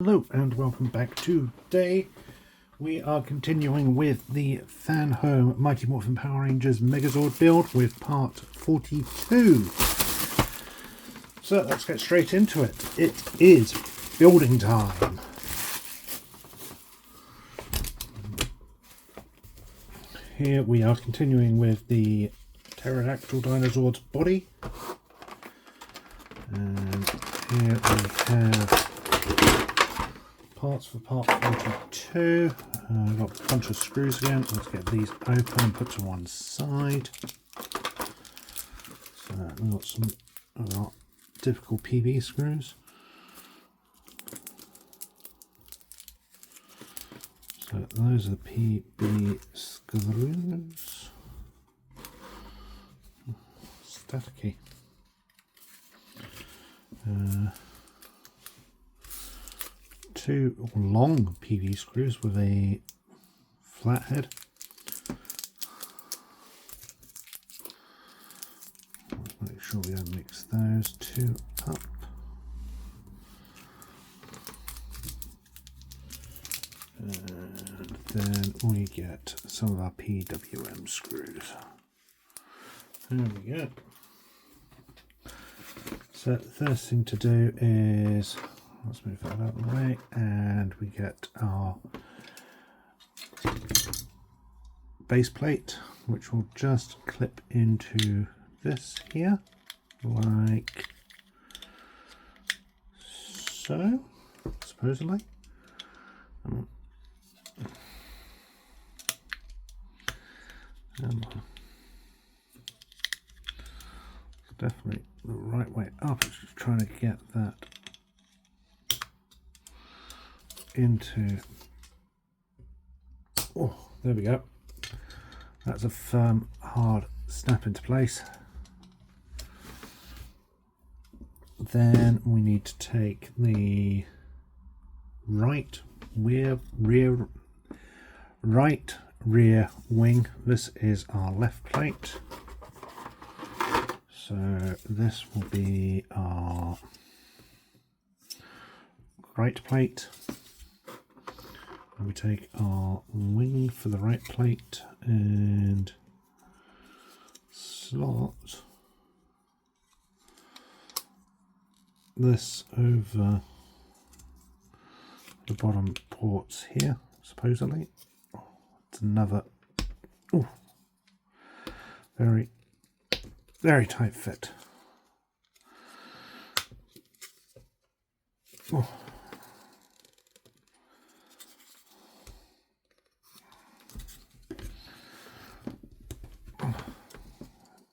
Hello and welcome back. Today we are continuing with the Fanhome Mighty Morphin Power Rangers Megazord build with part 42. So let's get straight into it. It is building time. Here we are continuing with the pterodactyl dinosaur's body. And here we have parts for part 42. I've got a bunch of screws again. Let's get these open and put to one side. So we've got some typical PV screws. So those are the PB screws. Staticky. Two long PV screws with a flat head. Let's make sure we don't mix those two up. And then we get some of our PWM screws. There we go. So the first thing to do is, let's move that out of the way, and we get our base plate, which will just clip into this here, like so, supposedly. It's definitely the right way up. It's just trying to get that into, oh, there we go. That's a firm, hard snap into place. Then we need to take the right rear wing. This is our left plate. So this will be our right plate. We take our wing for the right plate and slot this over the bottom ports here, supposedly. It's another very tight fit.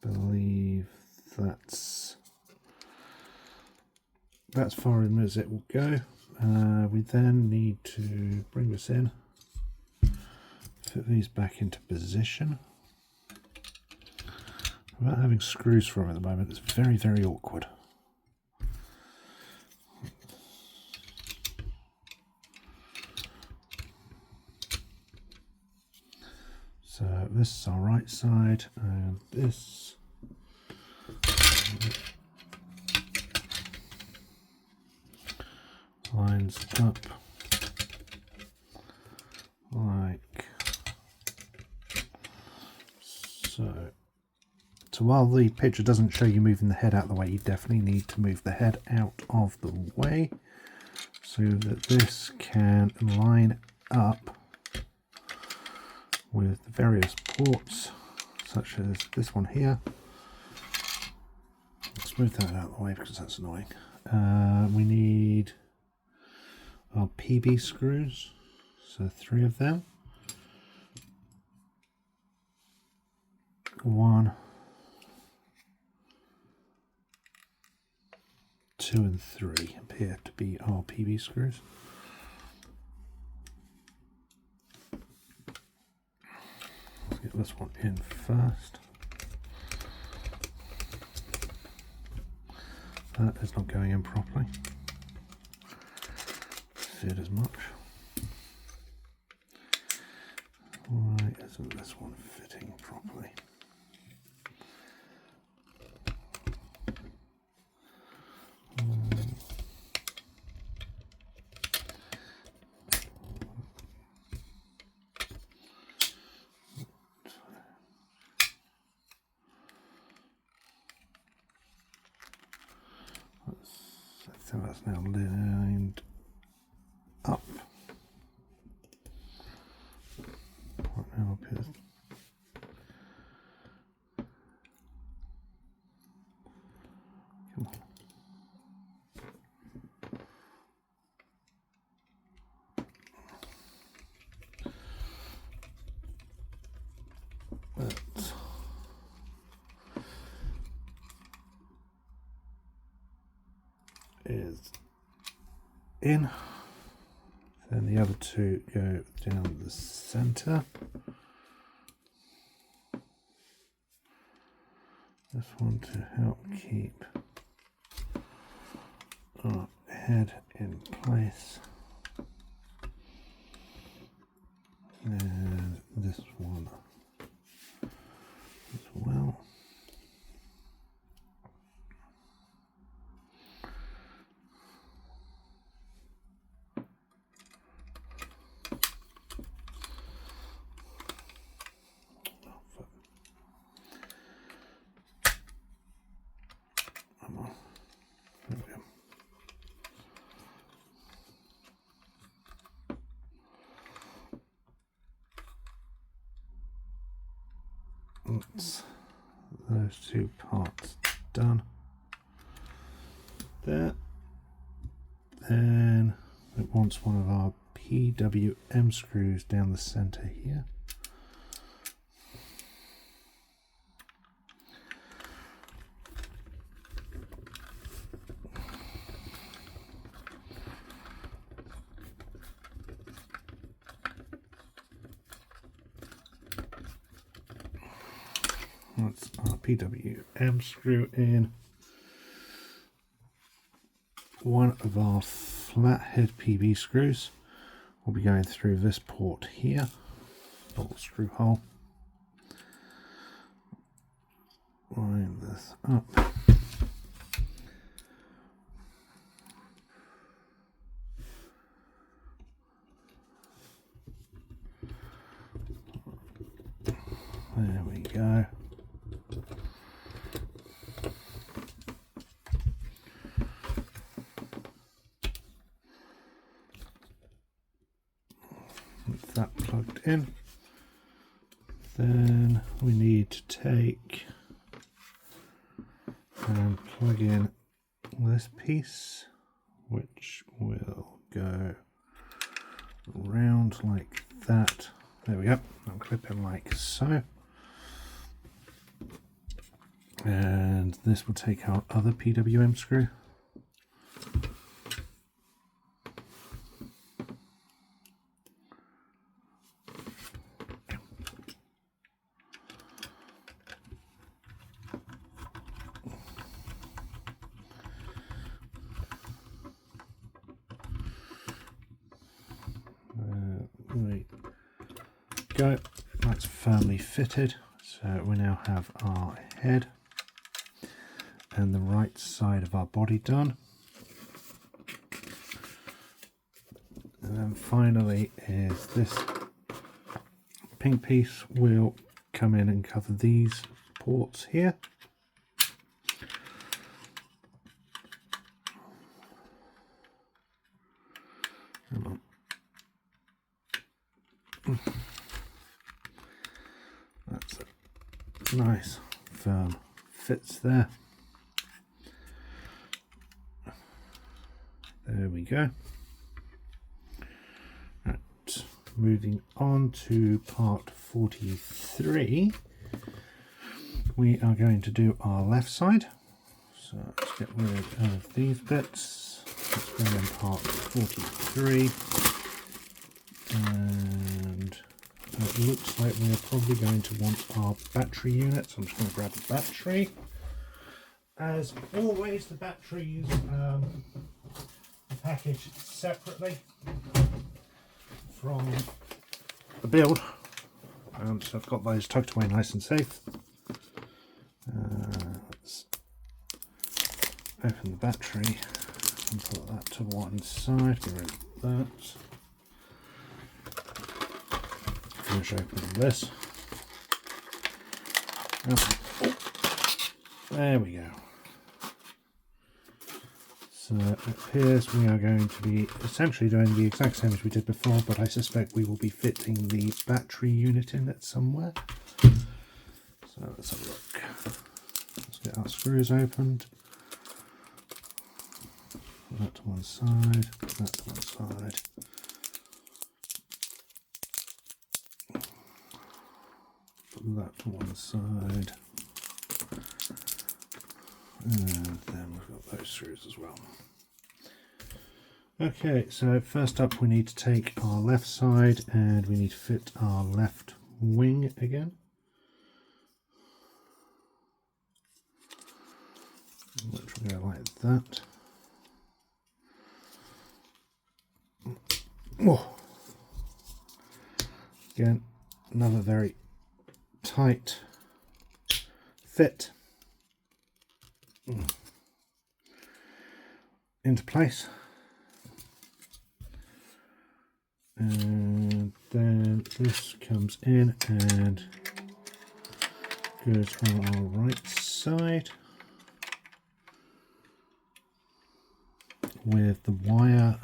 Believe that's as far in as it will go. We then need to bring this in, fit these back into position. Without having screws for them at the moment, it's very awkward. So this is our right side, and this lines up like so. So while the picture doesn't show you moving the head out of the way, you definitely need to move the head out of the way so that this can line up with the various ports, such as this one here. Let's move that out of the way because that's annoying. We need our PB screws, so 3 of them. 1, 2 and 3 appear to be our PB screws. Let's get this one in first. That is not going in properly. Fit as much. Why isn't this one fitting properly? So that's now lined up. Right now up here. Come on. That is in. Then the other two go down the center. This one to help keep our head in place. And this one as well. That's those two parts done. There. Then it wants one of our PWM screws down the center here. That's our PWM screw in. One of our flathead PB screws will be going through this port here, little screw hole. Line this up. There we go. With that plugged in, then we need to take and plug in this piece, which will go round like that. There we go. I'll clip in like so. And this will take our other PWM screw. There we go. That's firmly fitted. So we now have our head and the right side of our body done. And then finally is this pink piece will come in and cover these ports here. Come on. That's a nice firm fits there. There we go. Right, moving on to part 43, we are going to do our left side. So let's get rid of these bits. Let's bring in part 43, and it looks like we are probably going to want our battery unit. So I'm just going to grab the battery. As always, the batteries packaged separately from the build, so I've got those tucked away nice and safe. Let's open the battery and put that to one side, get rid of that. Finish opening this. Oh, there we go. So it appears we are going to be essentially doing the exact same as we did before, but I suspect we will be fitting the battery unit in it somewhere. So let's have a look. Let's get our screws opened. That to one side, that to one side. Put that to one side. And then we've got those screws as well. Okay, so first up we need to take our left side and we need to fit our left wing again. Which will go like that. Oh. Again, another very tight fit into place. And then this comes in and goes on our right side with the wire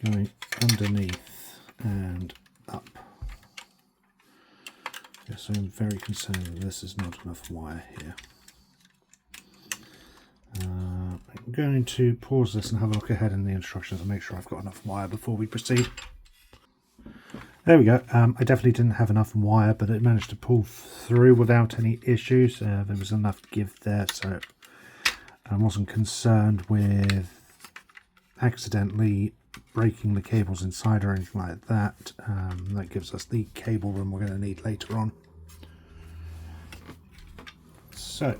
going underneath and up. Yes, I'm very concerned that this is not enough wire here. I'm going to pause this and have a look ahead in the instructions and make sure I've got enough wire before we proceed. There we go. I definitely didn't have enough wire, but it managed to pull through without any issues. There was enough give there, so I wasn't concerned with accidentally breaking the cables inside or anything like that. That gives us the cable room we're going to need later on. So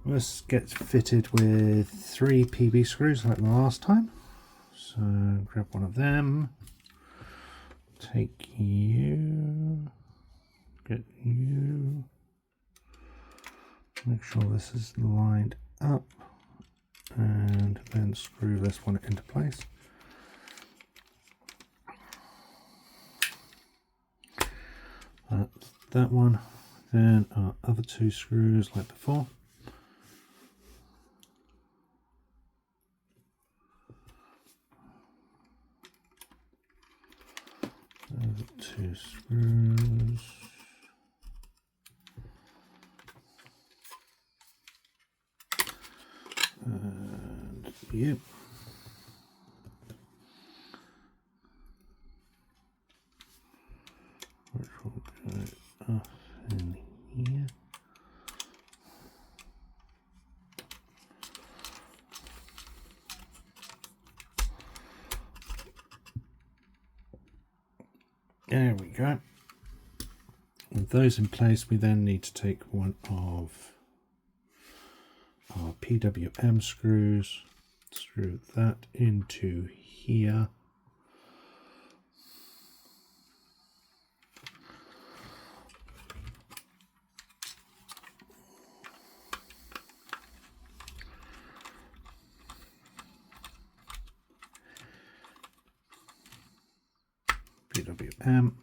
this gets fitted with 3 PB screws like the last time. So grab one of them, take you, get you, make sure this is lined up, and then screw this one into place. That's that one. Then our other 2 screws like before. Other 2 screws. And you. Which will go up in here. There we go. With those in place, we then need to take one of our PWM screws, screw that into here. PWM.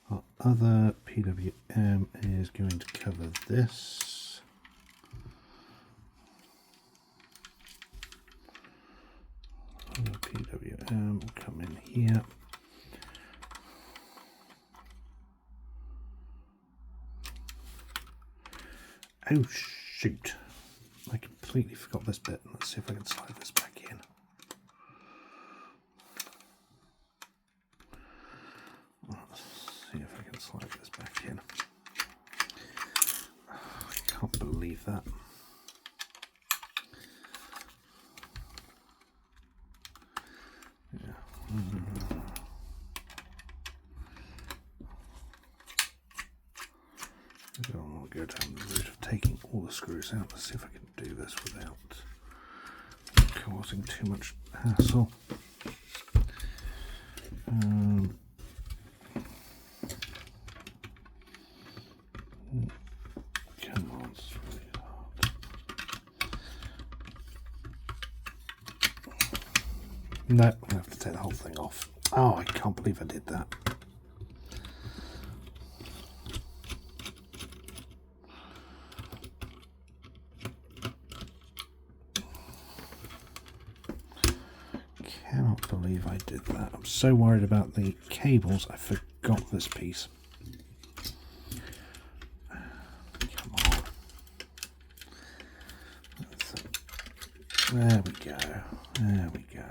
Our other PWM is going to cover this. Other PWM will come in here. Oh shoot, I completely forgot this bit. Let's see if I can slide this back in. See if I can slide this back in. I can't believe that. Yeah. I don't want to go down the route of taking all the screws out. Let's see if I can do this without causing too much hassle. Come on, sweetheart. No, I have to take the whole thing off. Oh, I can't believe I did that. cannot believe I did that. I'm so worried about the cables, I forgot this piece. Come on. There we go. There we go.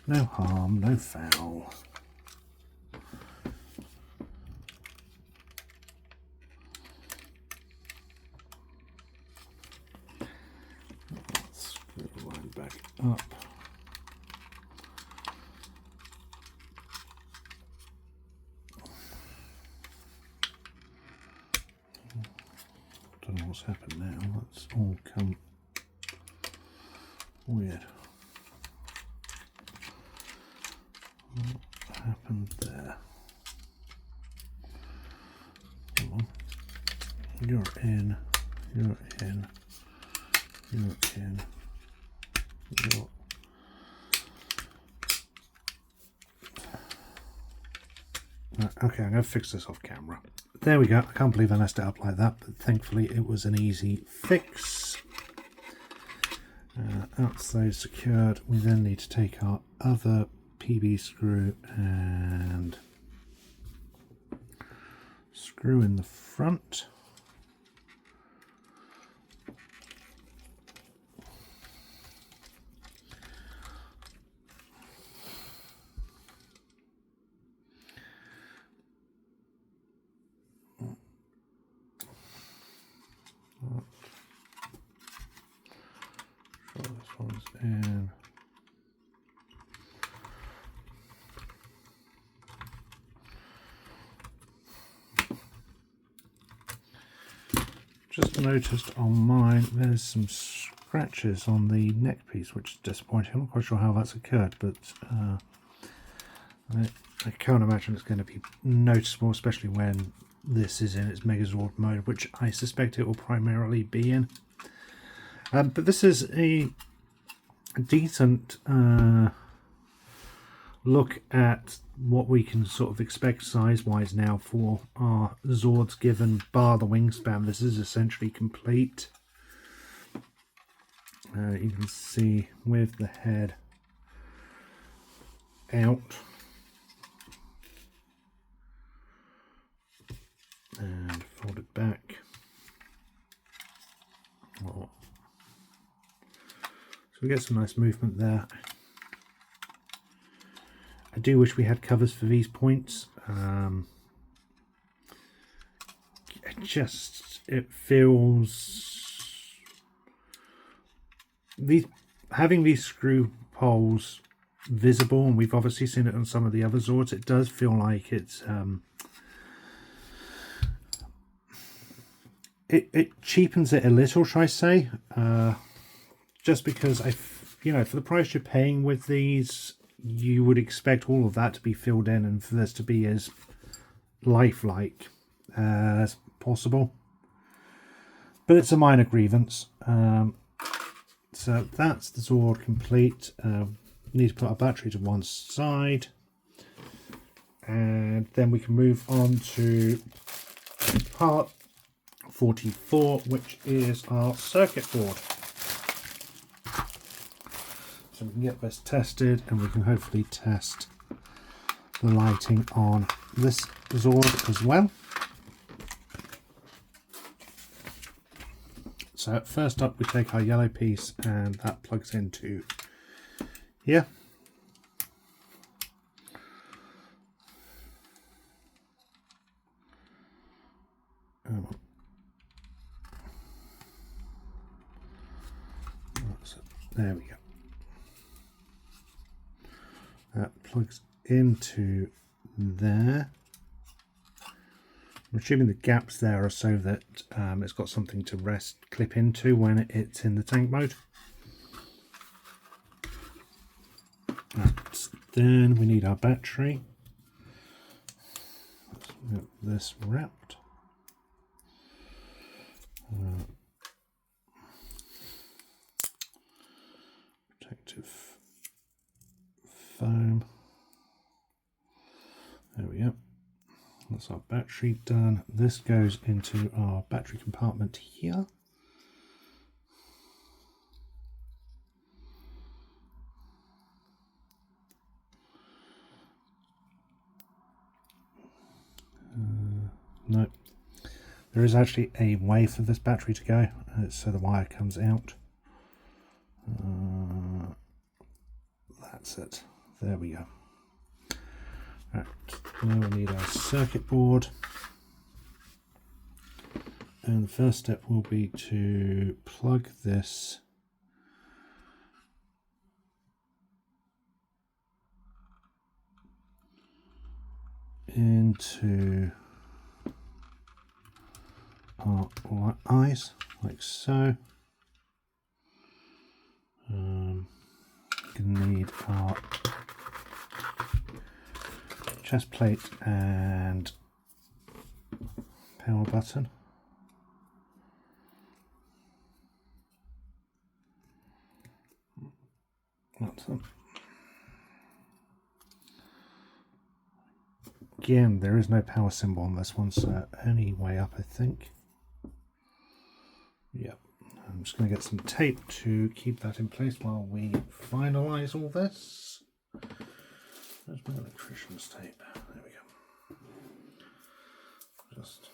No harm, no foul. Screw the line back up. Don't know what's happened now. That's all come weird. What happened there? Come on. You're in. You're in. You're in. You're... Okay, I'm going to fix this off camera. There we go. I can't believe I messed it up like that, but thankfully it was an easy fix. That's those secured. We then need to take our other PB screw and screw in the front. Sure this one's in. Just noticed on mine there's some scratches on the neck piece, which is disappointing. I'm not quite sure how that's occurred, but I can't imagine it's going to be noticeable, especially when this is in its Megazord mode, which I suspect it will primarily be in. But this is a decent look at what we can sort of expect size-wise now for our Zords, given bar the wingspan. This is essentially complete. You can see with the head out and fold it back. Oh. So we get some nice movement there. I do wish we had covers for these points. It feels having these screw holes visible, and we've obviously seen it on some of the other Zords. It does feel like it's it cheapens it a little, shall I say? Just because for the price you're paying with these, you would expect all of that to be filled in and for this to be as lifelike as possible. But it's a minor grievance. So that's the Zord complete. Need to put our battery to one side, and then we can move on to part 44, which is our circuit board. So we can get this tested, and we can hopefully test the lighting on this Zord as well. So first up, we take our yellow piece, and that plugs into here. So there we go. That plugs into there. I'm assuming the gaps there are so that it's got something to clip into when it's in the tank mode. Then we need our battery. Let's get this wrapped. Protective foam. There we go. That's our battery done. This goes into our battery compartment here. No. There is actually a way for this battery to go, so the wire comes out. That's it. There we go. Right, now we need our circuit board. And the first step will be to plug this into our eyes, like so. Gonna need our chest plate and power button. That's it. Again, there is no power symbol on this one, so only way up, I think. Yep. I'm just going to get some tape to keep that in place while we finalise all this. Where's my electrician's tape? There we go. Just...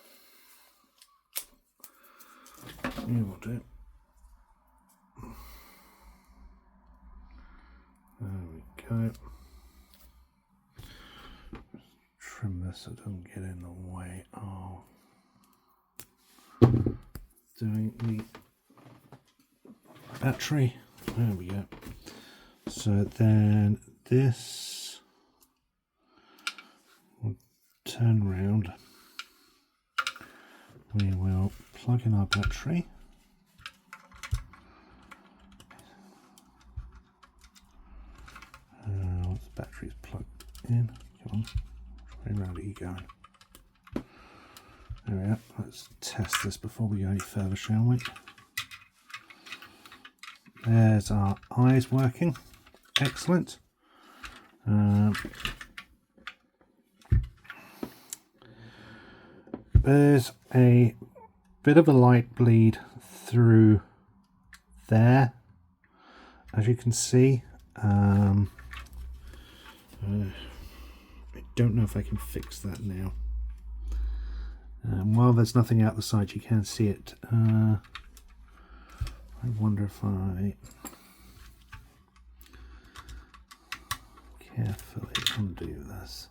you will do. There we go. Trim this so it doesn't get in the way of doing the battery. There we go. So then this will turn round. We will plug in our battery. The battery's plugged in. Come on, which way round are you going? There we go. Let's test this before we go any further, shall we? There's our eyes working. Excellent. There's a bit of a light bleed through there, as you can see. I don't know if I can fix that now. While there's nothing out the side, you can see it. I wonder if I carefully undo this.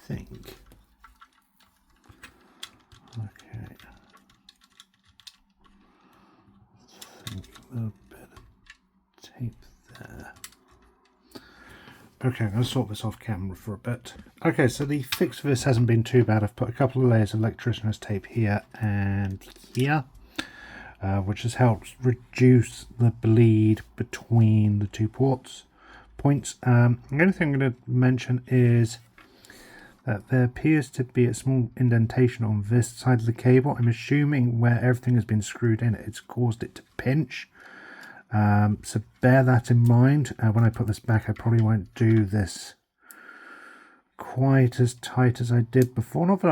I think. Okay. I think a little bit of tape there. Okay, I'm going to sort this off camera for a bit. Okay, so the fix for this hasn't been too bad. I've put a couple of layers of electrician's tape here and here, which has helped reduce the bleed between the two points. The only thing I'm going to mention is that there appears to be a small indentation on this side of the cable. I'm assuming where everything has been screwed in, it's caused it to pinch. So bear that in mind. When I put this back, I probably won't do this quite as tight as I did before. Not that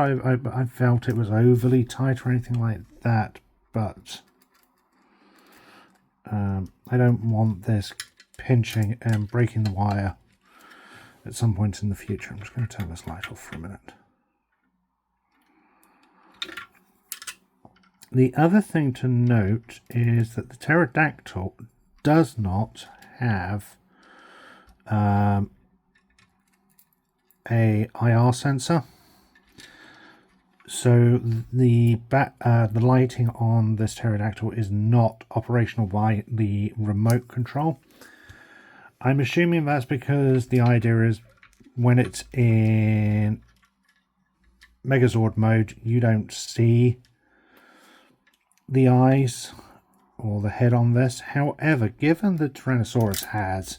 I felt it was overly tight or anything like that, but I don't want this pinching and breaking the wire at some point in the future. I'm just going to turn this light off for a minute. The other thing to note is that the pterodactyl does not have a IR sensor. So the lighting on this pterodactyl is not operational by the remote control. I'm assuming that's because the idea is when it's in Megazord mode, you don't see the eyes or the head on this. However, given the Tyrannosaurus has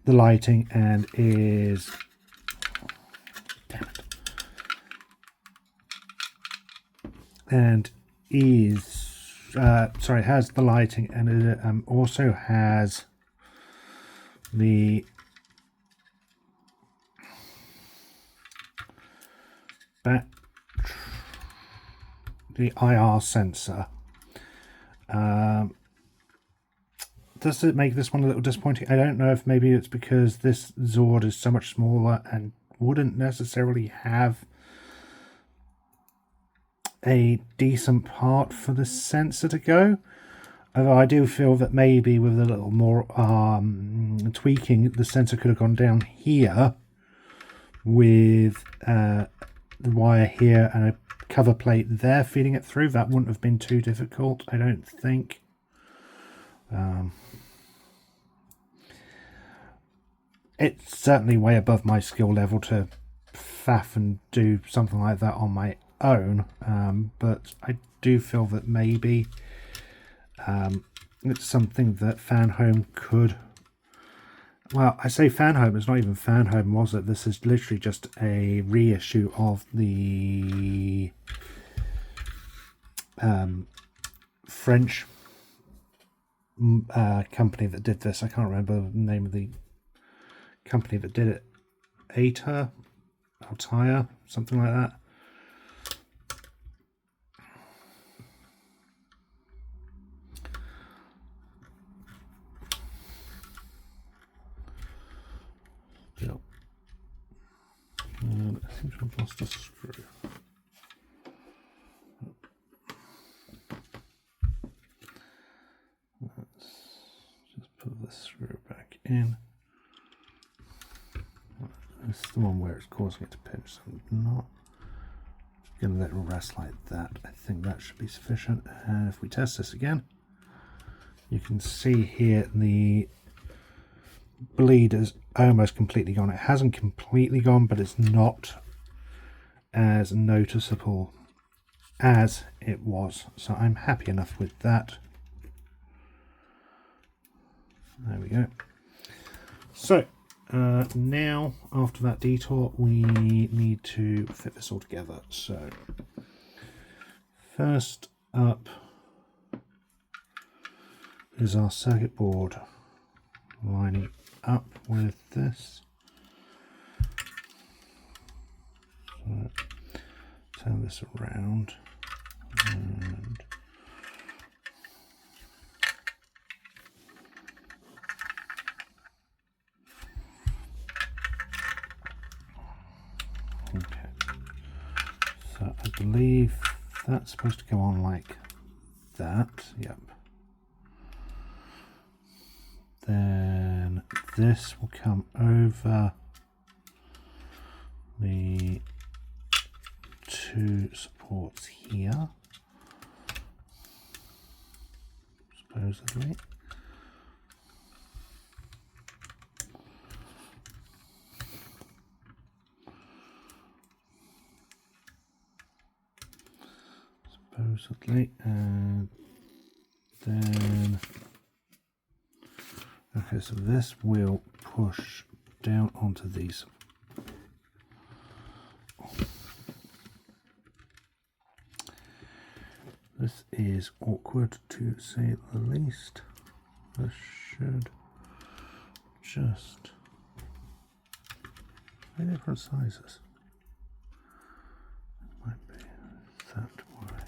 the lighting and is... Damn it. And is... sorry, has the lighting and it also has the IR sensor. Does it make this one a little disappointing? I don't know if maybe it's because this Zord is so much smaller and wouldn't necessarily have a decent part for the sensor to go. Although I do feel that maybe with a little more tweaking, the sensor could have gone down here with the wire here and a cover plate there feeding it through. That wouldn't have been too difficult, I don't think. It's certainly way above my skill level to faff and do something like that on my own, but I do feel that maybe it's something that Fanhome could... Well, I say Fanhome, it's not even Fanhome, was it? This is literally just a reissue of the French company that did this. I can't remember the name of the company that did it. Altair, something like that. Yep. And I seem to have lost a screw. Let's just put the screw back in. This is the one where it's causing it to pinch, so I'm not going to let it rest like that. I think that should be sufficient. And if we test this again, you can see here the bleed is almost completely gone. It hasn't completely gone, but it's not as noticeable as it was. So I'm happy enough with that. There we go. So now, after that detour, we need to fit this all together. So first up is our circuit board lining up with this. So turn this around and okay, so I believe that's supposed to go on like that. Yep. Then this will come over the two supports here, supposedly. And then okay, so this will push down onto these. This is awkward to say the least. This should just be different sizes. It might be that way.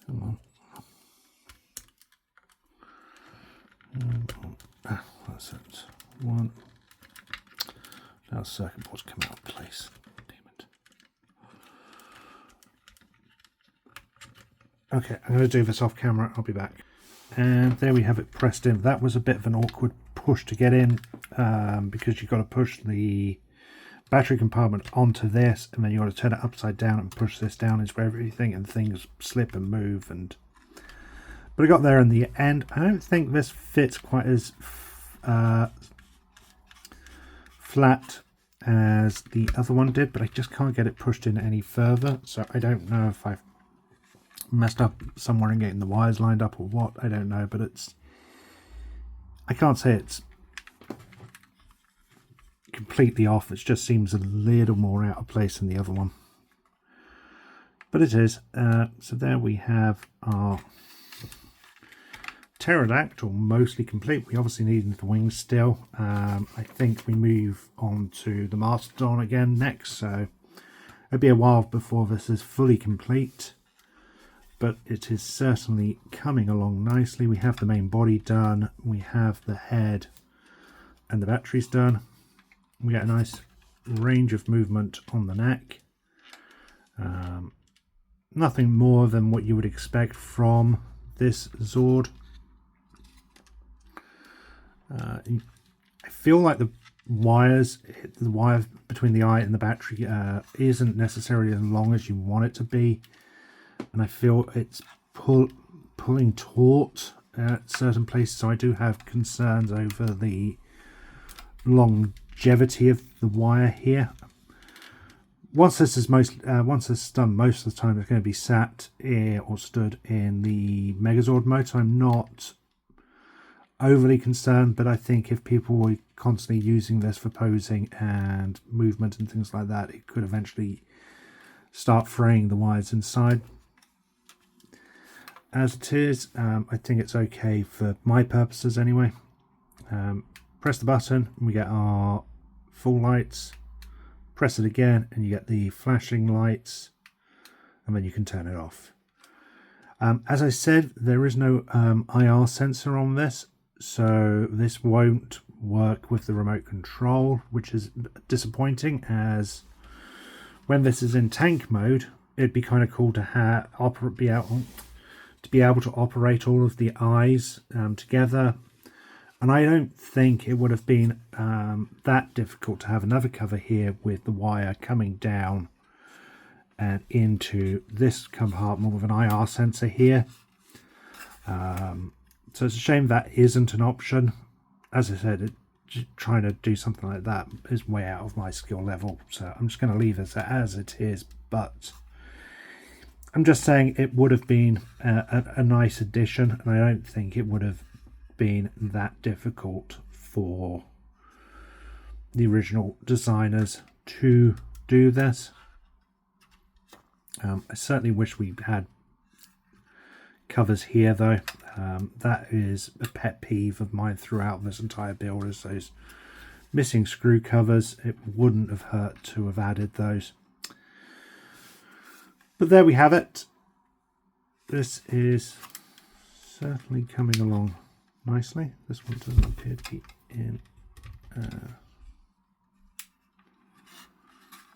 Come on. Ah, that's it. One. Now the circuit board's come out of place. Damn it. Okay, I'm going to do this off camera. I'll be back. And there we have it pressed in. That was a bit of an awkward push to get in because you've got to push the battery compartment onto this, and then you got to turn it upside down and push this down into everything, and things slip and move. But I got there in the end. I don't think this fits quite as flat as the other one did, but I just can't get it pushed in any further, so I don't know if I've messed up somewhere in getting the wires lined up or what. I don't know, but I can't say it's completely off. It just seems a little more out of place than the other one, but it is. So there we have our pterodactyl mostly complete. We obviously need the wings still. I think we move on to the mastodon again next, so it'll be a while before this is fully complete, but it is certainly coming along nicely. We have the main body done, we have the head and the batteries done. We get a nice range of movement on the neck. Nothing more than what you would expect from this Zord. I feel like the wire between the eye and the battery isn't necessarily as long as you want it to be, and I feel it's pulling taut at certain places, so I do have concerns over the longevity of the wire here. Once this is done, most of the time it's going to be sat or stood in the Megazord mode, so I'm not overly concerned, but I think if people were constantly using this for posing and movement and things like that, it could eventually start fraying the wires inside. As it is, I think it's okay for my purposes anyway. Press the button and we get our full lights. Press it again and you get the flashing lights, and then you can turn it off. As I said, there is no IR sensor on this, so this won't work with the remote control, which is disappointing, as when this is in tank mode, it'd be kind of cool to be able to operate all of the eyes together. And I don't think it would have been that difficult to have another cover here with the wire coming down and into this compartment with an IR sensor here. So it's a shame that isn't an option. As I said, trying to do something like that is way out of my skill level, so I'm just going to leave it as it is. But I'm just saying it would have been a nice addition, and I don't think it would have been that difficult for the original designers to do this. I certainly wish we had covers here though. That is a pet peeve of mine throughout this entire build, is those missing screw covers. It wouldn't have hurt to have added those. But there we have it. This is certainly coming along nicely. This one doesn't appear to be in.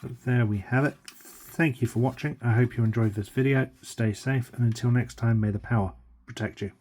But there we have it. Thank you for watching. I hope you enjoyed this video. Stay safe, and until next time, may the power protect you.